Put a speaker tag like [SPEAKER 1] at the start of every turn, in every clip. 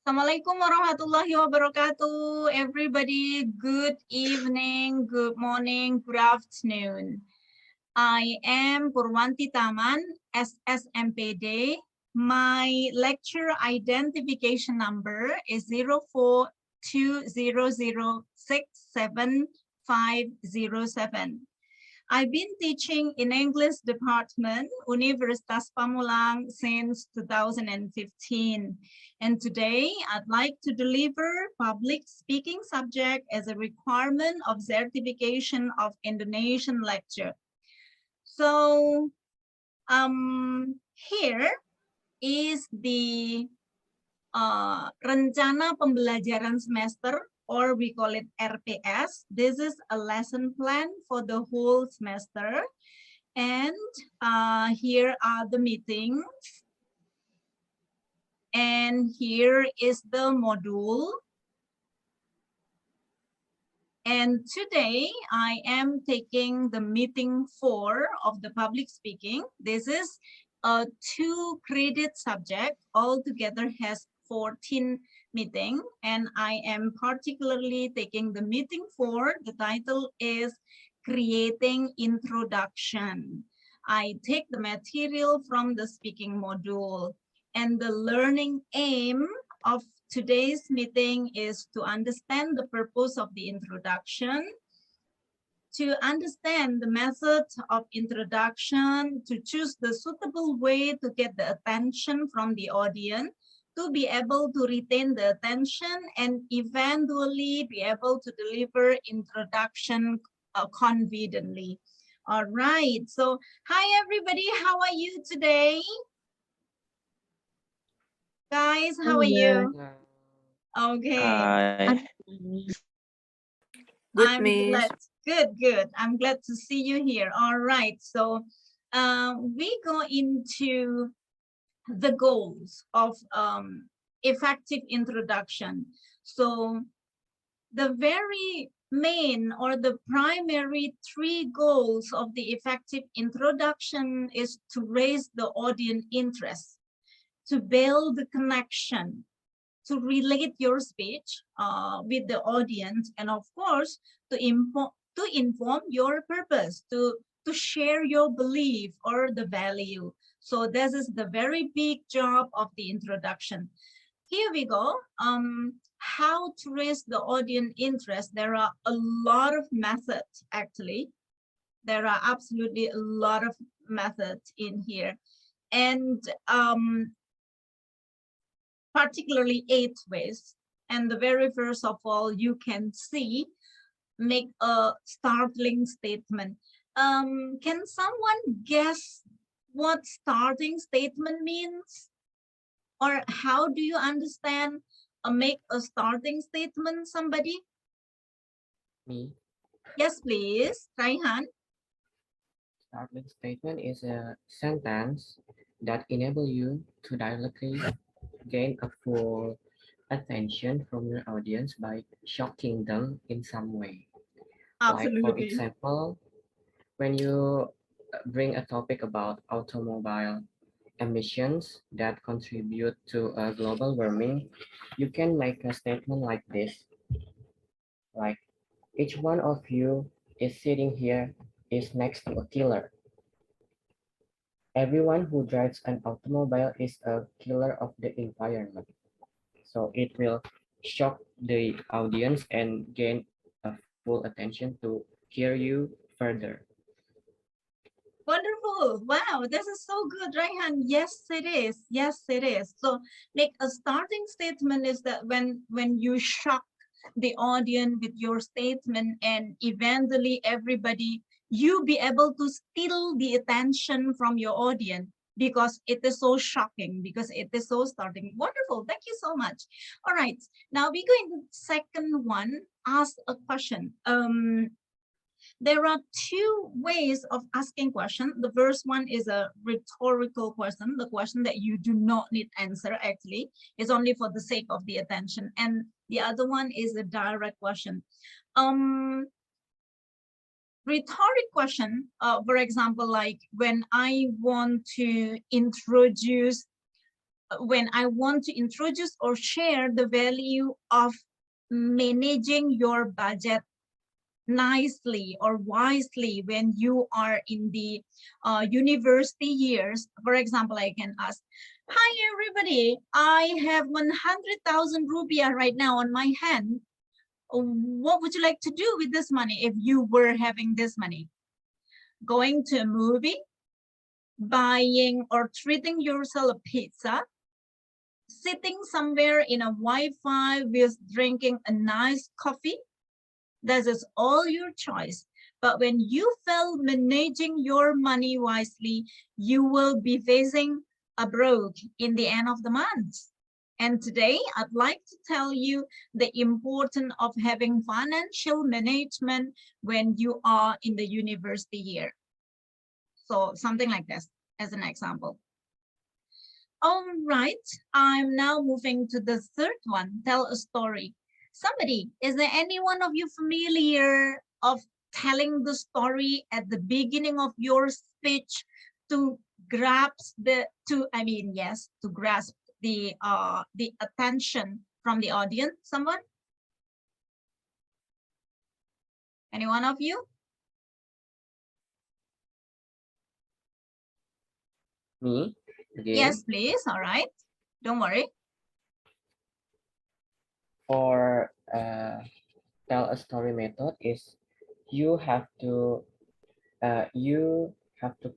[SPEAKER 1] Assalamualaikum warahmatullahi wabarakatuh. Everybody, good evening, good morning, good afternoon. I am Purwanti Taman, SSMPD. My lecture identification number is 0420067507. I've been teaching in English department, Universitas Pamulang since 2015. And today I'd like to deliver public speaking subject as a requirement of certification of Indonesian lecture. So here is the rencana pembelajaran semester, or we call it RPS. This is a lesson plan for the whole semester. And here are the meetings. And here is the module. And today I am taking the meeting 4 of the public speaking. This is a 2-credit subject, altogether has 14 meeting, and I am particularly taking the meeting 4. The title is Creating Introduction. I take the material from the speaking module, and the learning aim of today's meeting is to understand the purpose of the introduction, to understand the method of introduction, to choose the suitable way to get the attention from the audience, to be able to retain the attention, and eventually be able to deliver introduction confidently. All right, so hi everybody, how are you today? Guys, how are you? Okay.
[SPEAKER 2] Good,
[SPEAKER 1] I'm
[SPEAKER 2] Miss.
[SPEAKER 1] glad. Good. I'm glad to see you here. All right. So we go into the goals of effective introduction. So the very main or the primary 3 goals of the effective introduction is to raise the audience interest, to build the connection, to relate your speech with the audience, and of course to inform your purpose, to share your belief or the value. So this is the very big job of the introduction. Here we go. How to raise the audience interest. There are a lot of methods actually. There are absolutely a lot of methods in here, and particularly 8 ways. And the very first of all, you can see, make a startling statement. Can someone guess what starting statement means? Or how do you understand make a starting statement, somebody?
[SPEAKER 3] Me.
[SPEAKER 1] Yes, please, Raihan.
[SPEAKER 3] Startling statement is a sentence that enables you to directly gain a full attention from your audience by shocking them in some way. Like, for
[SPEAKER 1] Absolutely.
[SPEAKER 3] example, when you bring a topic about automobile emissions that contribute to global warming, you can make a statement like this, like, each one of you is sitting here is next to a killer. Everyone who drives an automobile is a killer of the environment. So it will shock the audience and gain a full attention to hear you further.
[SPEAKER 1] Wonderful. Wow, this is so good, Raihan. Yes, it is. Yes, it is. So like a starting statement is that when you shock the audience with your statement, and eventually everybody, you be able to steal the attention from your audience because it is so shocking, because it is so starting. Wonderful. Thank you so much. All right. Now we go into the second one, ask a question. There are 2 ways of asking question. The first one is a rhetorical question, the question that you do not need answer actually. It's only for the sake of the attention. And the other one is a direct question. Rhetoric question, for example, like when I want to introduce when I want to introduce or share the value of managing your budget nicely or wisely when you are in the university years. For example, I can ask, hi everybody, I have 100,000 rupiah right now on my hand. What would you like to do with this money if you were having this money? Going to a movie, buying or treating yourself a pizza, sitting somewhere in a Wi-Fi with drinking a nice coffee? That is all your choice. But when you fail managing your money wisely, you will be facing a broke in the end of the month. And today, I'd like to tell you the importance of having financial management when you are in the university year. So something like this as an example. All right, I'm now moving to the third one, tell a story. Somebody, is there any one of you familiar of telling the story at the beginning of your speech to grasp to grasp the attention from the audience? Someone? Any one of you?
[SPEAKER 3] Me again.
[SPEAKER 1] Yes, please. All right. Don't worry.
[SPEAKER 3] For tell a story method is you have to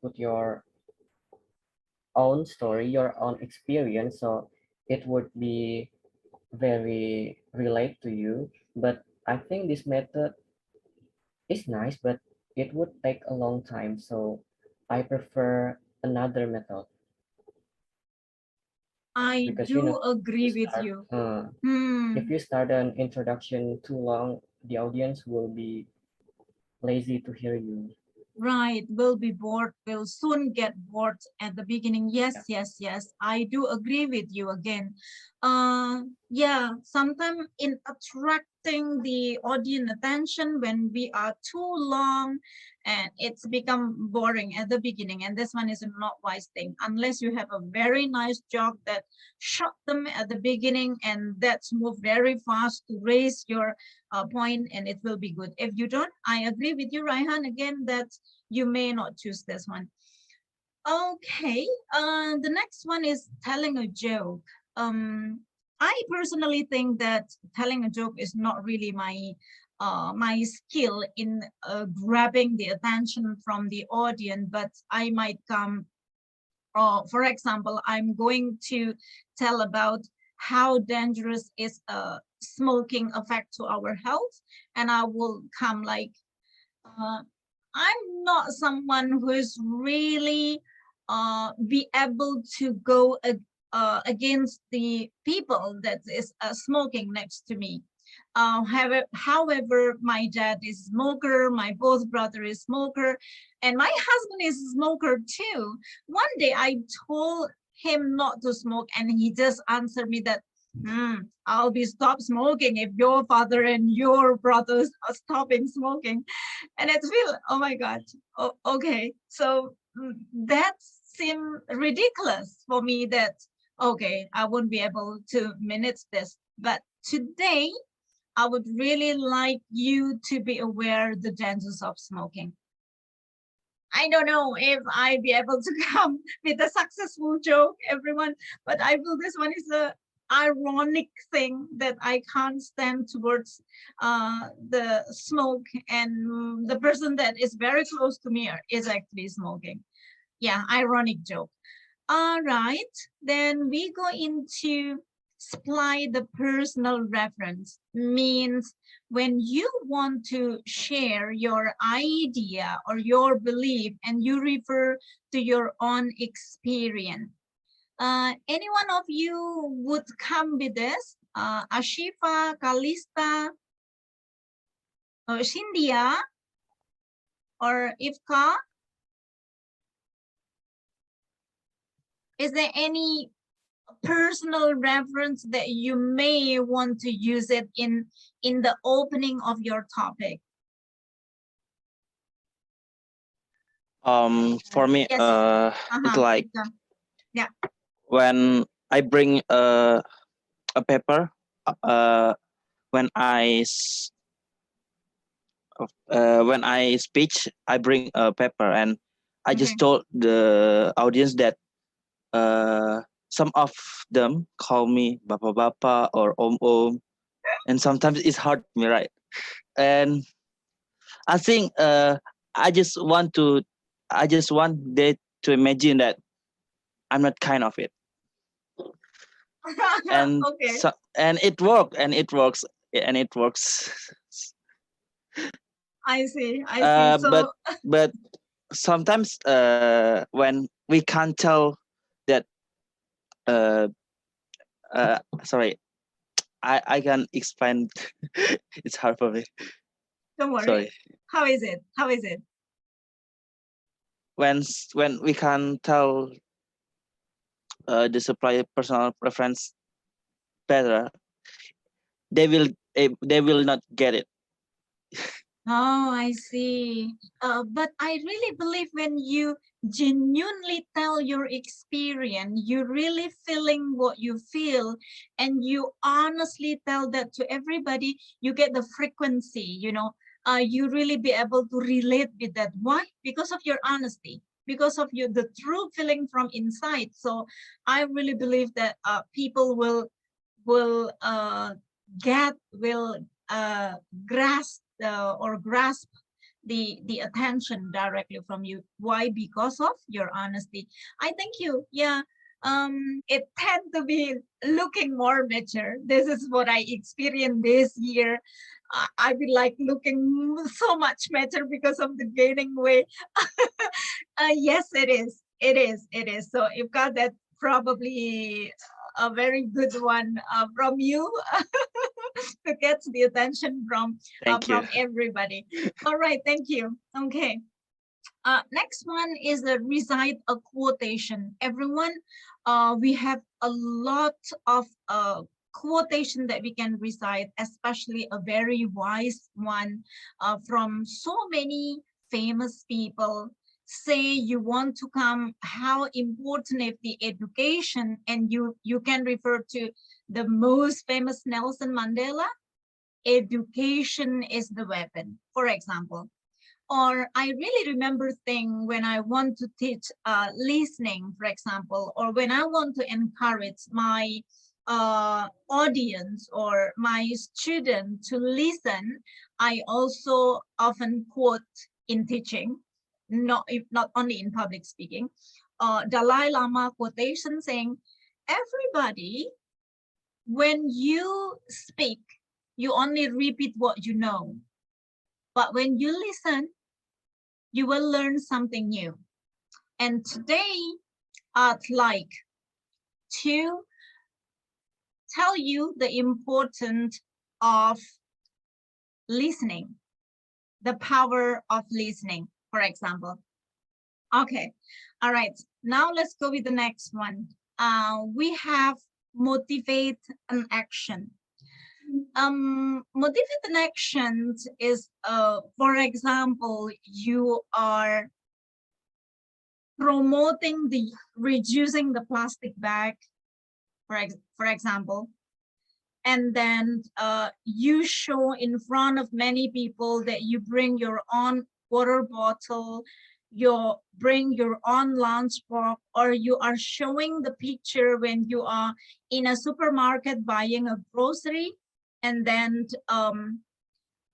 [SPEAKER 3] put your own story, your own experience, so it would be very relate to you. But I think this method is nice, but it would take a long time, so I prefer another method.
[SPEAKER 1] I
[SPEAKER 3] Because
[SPEAKER 1] do agree with
[SPEAKER 3] start,
[SPEAKER 1] you. Hmm.
[SPEAKER 3] if you start an introduction too long, the audience will be lazy to hear you.
[SPEAKER 1] Right, will be bored, will soon get bored at the beginning. Yes, yes, I do agree with you again. Yeah, sometimes in attracting the audience attention when we are too long, and it's become boring at the beginning, and this one is not wise thing unless you have a very nice joke that shot them at the beginning, and that's move very fast to raise your point, and it will be good. If you don't, I agree with you, Raihan, again, that you may not choose this one. Okay, the next one is telling a joke. I personally think that telling a joke is not really my skill in grabbing the attention from the audience, but I might come, for example, I'm going to tell about how dangerous is smoking affect to our health, and I will come like, I'm not someone who is really be able to go against the people that is smoking next to me. However, my dad is smoker, my both brother is smoker, and my husband is smoker too. One day I told him not to smoke, and he just answered me that, I'll be stop smoking if your father and your brothers are stopping smoking. And it's feel, oh my God, okay. So that seemed ridiculous for me that, okay, I won't be able to manage this. But today, I would really like you to be aware the dangers of smoking. I don't know if I'd be able to come with a successful joke, everyone, but I feel this one is a ironic thing that I can't stand towards the smoke, and the person that is very close to me is actually smoking. Yeah, ironic joke. All right, then we go into supply the personal reference. Means when you want to share your idea or your belief and you refer to your own experience. Any one of you would come with this? Ashifa, Kalista, Shindia, or Ifka? Is there any personal reference that you may want to use it in the opening of your topic?
[SPEAKER 2] For me,
[SPEAKER 1] Yes.
[SPEAKER 2] it's like
[SPEAKER 1] Yeah.
[SPEAKER 2] when I bring a paper when when I speech. I bring a paper, and I
[SPEAKER 1] Okay.
[SPEAKER 2] just told the audience that some of them call me Bapa Bapa or Om, and sometimes it's hard for me, right? And I think I just want to, I just want they to imagine that I'm not kind of it, and
[SPEAKER 1] Okay.
[SPEAKER 2] so and it worked, and it works, and it works.
[SPEAKER 1] I see. I see.
[SPEAKER 2] But
[SPEAKER 1] So,
[SPEAKER 2] sometimes when we can't tell that uh, sorry, I can explain. It's hard for me.
[SPEAKER 1] don't worry.
[SPEAKER 2] Sorry.
[SPEAKER 1] How is it? How is it?
[SPEAKER 2] When we can tell the supplier personal preference better, they will not get it.
[SPEAKER 1] Oh, I see. But I really believe when you genuinely tell your experience, you're really feeling what you feel, and you honestly tell that to everybody, you get the frequency, you really be able to relate with that. Why? Because of your honesty, because of the true feeling from inside. So I really believe that people will get will grasp or grasp the attention directly from you. Why? Because of your honesty. I think you, yeah, it tend to be looking more mature. This is what I experienced this year. I be like looking so much mature because of the gaining weight. Yes, it is. It is. It is. So you've got that, probably a very good one from you to get the attention
[SPEAKER 2] Thank you.
[SPEAKER 1] from everybody. All right, thank you. Okay. Next one is the recite a quotation. Everyone, we have a lot of quotation that we can recite, especially a very wise one from so many famous people. Say you want to come, how important is the education, and you can refer to the most famous Nelson Mandela. Education is the weapon, for example. Or I really remember thing when I want to teach listening, for example, or when I want to encourage my audience or my student to listen, I also often quote in teaching, not only in public speaking. Dalai Lama quotation saying, everybody, when you speak, you only repeat what you know. But when you listen, you will learn something new. And today, I'd like to tell you the importance of listening, the power of listening, for example. Okay, all right. Now let's go with the next one. We have motivate an action. Motivate an action is, for example, you are promoting the reducing the plastic bag, for example, and then you show in front of many people that you bring your own water bottle, you bring your own lunch box, or you are showing the picture when you are in a supermarket buying a grocery, and then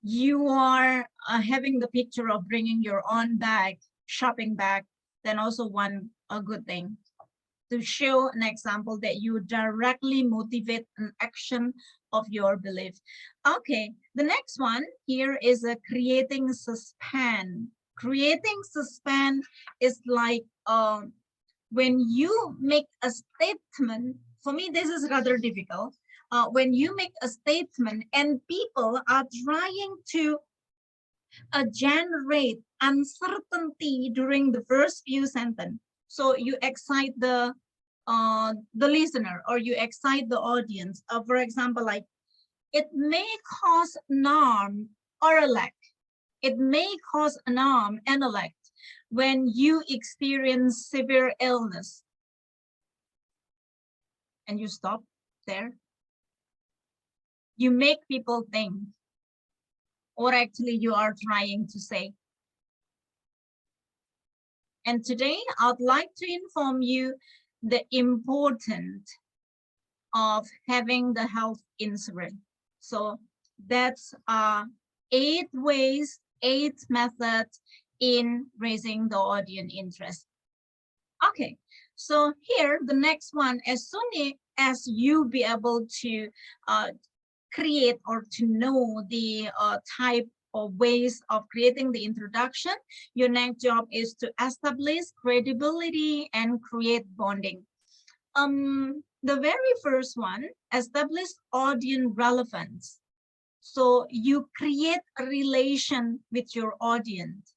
[SPEAKER 1] you are having the picture of bringing your own bag, shopping bag, then also one a good thing to show an example that you directly motivate an action of your belief. Okay, the next one here is a creating suspense. Creating suspense is like when you make a statement. For me, this is rather difficult. When you make a statement and people are trying to generate uncertainty during the first few sentences. So you excite the listener, or you excite the audience. For example, like, it may cause an arm or a leg. It may cause an arm and a leg when you experience severe illness. and you stop there. You make people think, or actually you are trying to say. And today I'd like to inform you the importance of having the health insurance. So that's 8 ways, 8 methods in raising the audience interest. Okay, so here the next one, as soon as you be able to create or to know the type or ways of creating the introduction, your next job is to establish credibility and create bonding. The very first one, establish audience relevance. So you create a relation with your audience.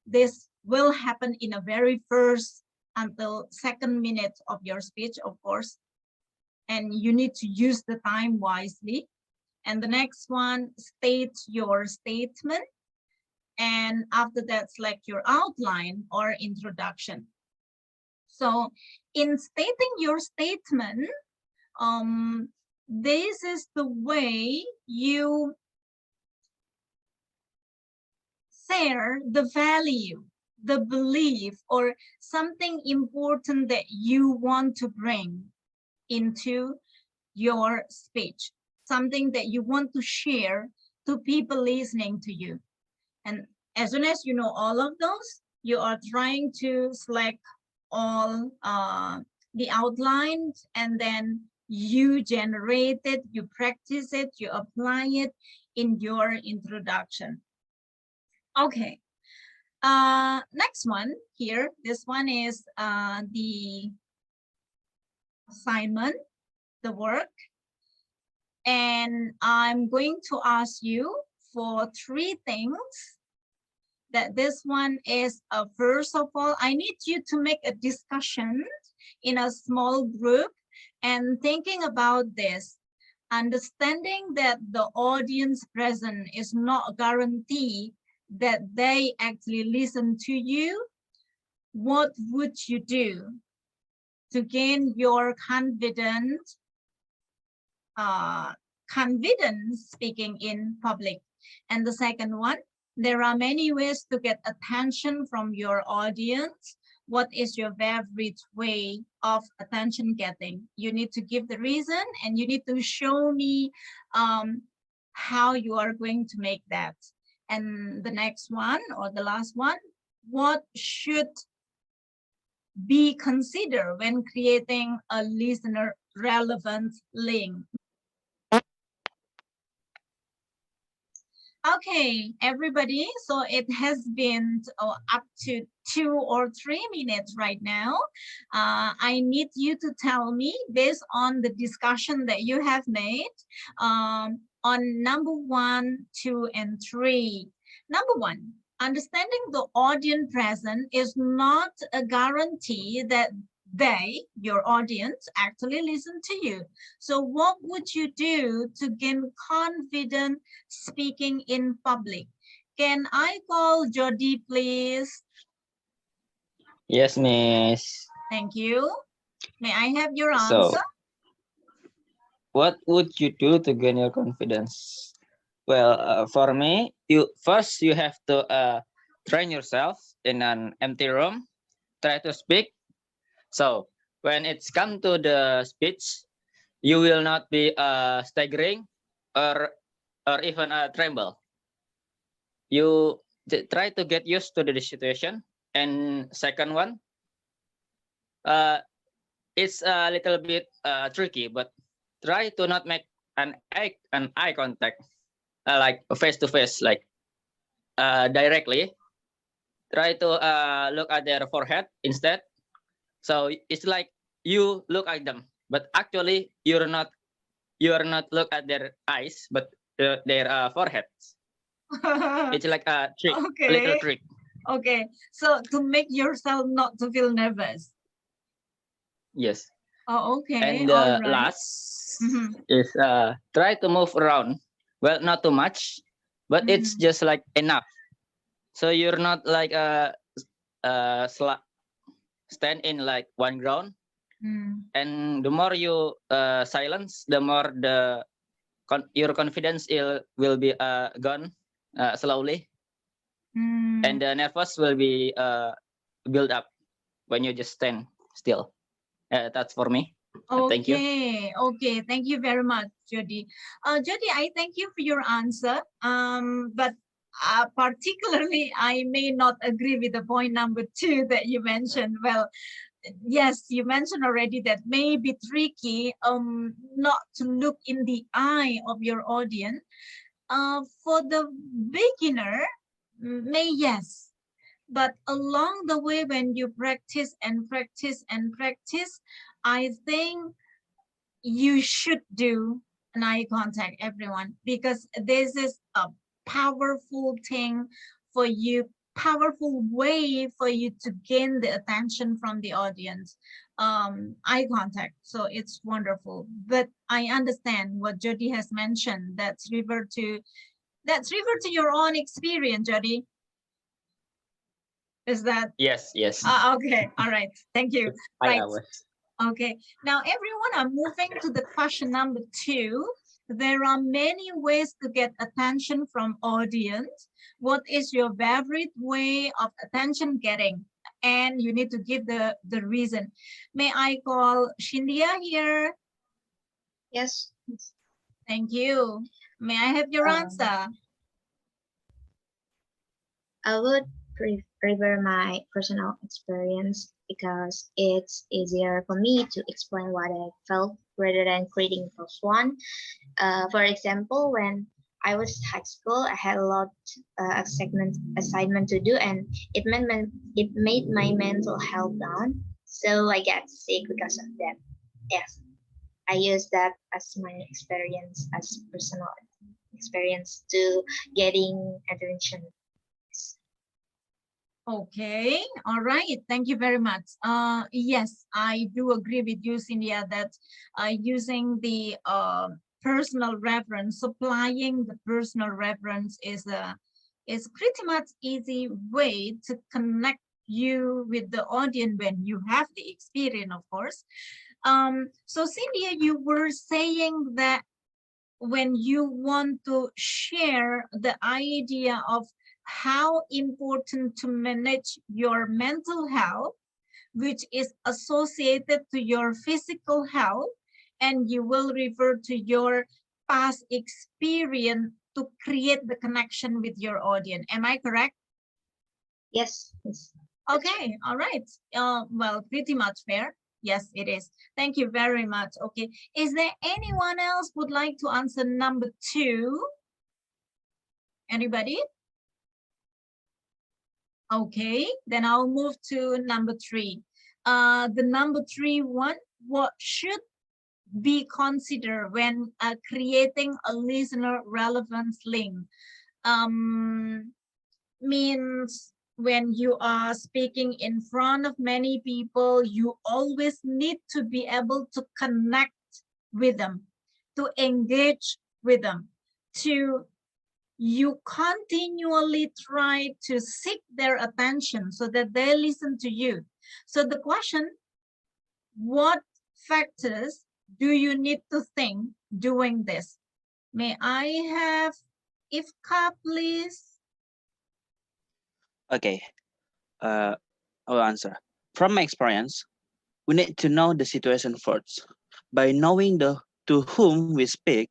[SPEAKER 1] This will happen in a very first until 2nd minute of your speech, of course, and you need to use the time wisely. And the next one, state your statement, and after that, select your outline or introduction. So in stating your statement, this is the way you share the value, the belief, or something important that you want to bring into your speech, something that you want to share to people listening to you. And as soon as you know all of those, you are trying to select all the outlines, and then you generate it, you practice it, you apply it in your introduction. Okay, next one here, this one is the assignment, the work. And I'm going to ask you for 3 things. That this one is, first of all, I need you to make a discussion in a small group and thinking about this, understanding that the audience present is not a guarantee that they actually listen to you. What would you do to gain your confidence speaking in public? And the second one, there are many ways to get attention from your audience. What is your favorite way of attention getting? You need to give the reason, and you need to show me how you are going to make that. And the next one, or the last one, what should be considered when creating a listener relevant link? Okay, everybody, so it has been up to 2 or 3 minutes right now. I need you to tell me, based on the discussion that you have made, on number 1, 2, and 3. Number 1, understanding the audience present is not a guarantee that they, your audience, actually listen to you. So what would you do to gain confidence speaking in public? Can I call Jody, please?
[SPEAKER 4] Yes, Miss.
[SPEAKER 1] Thank you. May I have your
[SPEAKER 4] So,
[SPEAKER 1] answer?
[SPEAKER 4] what would you do to gain your confidence? Well, for me, you have to train yourself in an empty room. Try to speak. So, when it's come to the speech, you will not be staggering or even tremble. You try to get used to the situation. And second one, it's a little bit tricky, but try to not make an eye contact, like face to face, like directly. Try to look at their forehead instead. So it's like you look at them, but actually you are not look at their eyes, but their foreheads. It's like a trick,
[SPEAKER 1] Okay.
[SPEAKER 4] a little trick.
[SPEAKER 1] Okay, so to make yourself not to feel nervous.
[SPEAKER 4] Yes.
[SPEAKER 1] Oh, okay.
[SPEAKER 4] And
[SPEAKER 1] All right.
[SPEAKER 4] last is try to move around. Well, not too much, but it's just like enough. So you're not like stand in like one ground. And the more you silence, the more your confidence will be gone slowly, and the nervous will be build up when you just stand still. That's for me. Thank you.
[SPEAKER 1] Okay. Thank you very much, Jody. Jody, I thank you for your answer. But particularly, I may not agree with the point number 2 that you mentioned. Well, yes, you mentioned already that may be tricky not to look in the eye of your audience. For the beginner, yes. But along the way, when you practice and practice and practice, I think you should do an eye contact, everyone, because this is a powerful thing for you, powerful way for you to gain the attention from the audience. Eye contact, so it's wonderful. But I understand what Jody has mentioned. That's refer to your own experience, Jody. Is that?
[SPEAKER 4] Yes.
[SPEAKER 1] Okay, all right, thank you.
[SPEAKER 4] It's
[SPEAKER 1] Right.
[SPEAKER 4] hours.
[SPEAKER 1] Okay, now everyone, I'm moving to the question number 2. There are many ways to get attention from audience. What is your favorite way of attention getting? And you need to give the reason. May I call Shindia here?
[SPEAKER 5] Yes.
[SPEAKER 1] Thank you. May I have your answer?
[SPEAKER 5] I would prefer my personal experience because it's easier for me to explain what I felt rather than creating false one. For example, when I was high school, I had a lot assignment to do, and it made my mental health down. So I got sick because of that. Yes, I use that as my experience, as personal experience to getting attention.
[SPEAKER 1] Okay, all right. Thank you very much. Yes, I do agree with you, Cynthia, that using the personal reference, supplying the personal reference is pretty much easy way to connect you with the audience when you have the experience, of course. So Cynthia, you were saying that when you want to share the idea of how important to manage your mental health, which is associated to your physical health, and you will refer to your past experience to create the connection with your audience. Am I correct?
[SPEAKER 5] Yes.
[SPEAKER 1] Okay, all right. Well, pretty much fair. Yes, it is. Thank you very much. Okay, is there anyone else would like to answer number 2? Anybody? Okay, then I'll move to number 3. The number 3 one, what should be considered when creating a listener relevance link? Means when you are speaking in front of many people, you always need to be able to connect with them, to engage with them, you continually try to seek their attention so that they listen to you. So the question, what factors do you need to think doing this? May I have Ifka, please?
[SPEAKER 2] Okay, I'll answer. From my experience, we need to know the situation first. By knowing to whom we speak,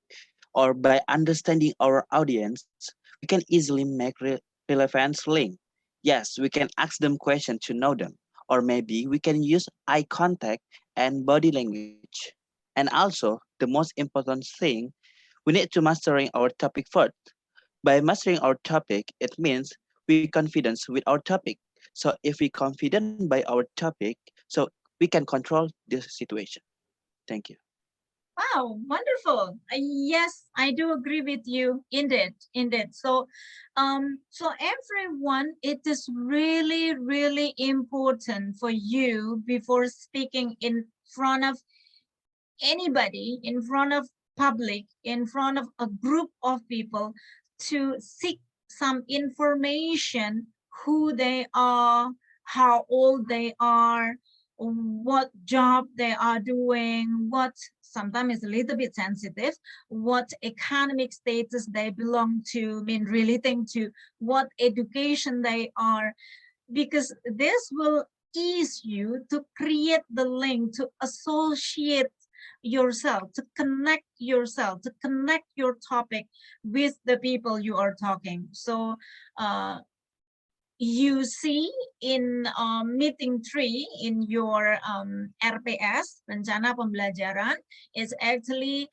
[SPEAKER 2] or by understanding our audience, we can easily make relevant link. Yes, we can ask them questions to know them, or maybe we can use eye contact and body language. And also, the most important thing, we need to mastering our topic first. By mastering our topic, it means we confidence with our topic. So if we confident by our topic, so we can control this situation. Thank you.
[SPEAKER 1] Wow, wonderful. Yes, I do agree with you. Indeed. So, so everyone, it is really, really important for you before speaking in front of anybody, in front of public, in front of a group of people, to seek some information, who they are, how old they are, what job they are doing, what sometimes is a little bit sensitive, what economic status they belong to, mean relating to what education they are, because this will ease you to create the link, to associate yourself, to connect yourself, to connect your topic with the people you are talking. So you see in meeting 3 in your RPS, Rencana Pembelajaran, is actually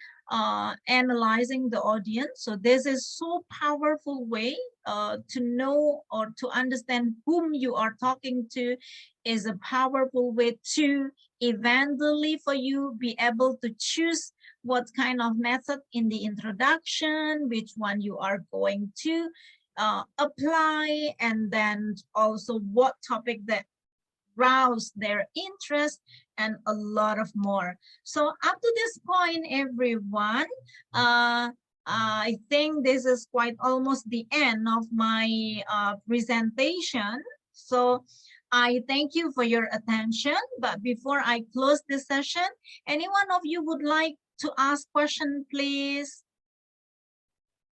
[SPEAKER 1] analyzing the audience. So this is so powerful way to know or to understand whom you are talking to, is a powerful way to eventually for you be able to choose what kind of method in the introduction, which one you are going to apply, and then also what topic that rouse their interest, and a lot of more. So up to this point, everyone, I think this is quite almost the end of my presentation. So I thank you for your attention. But before I close this session, any one of you would like to ask question, please?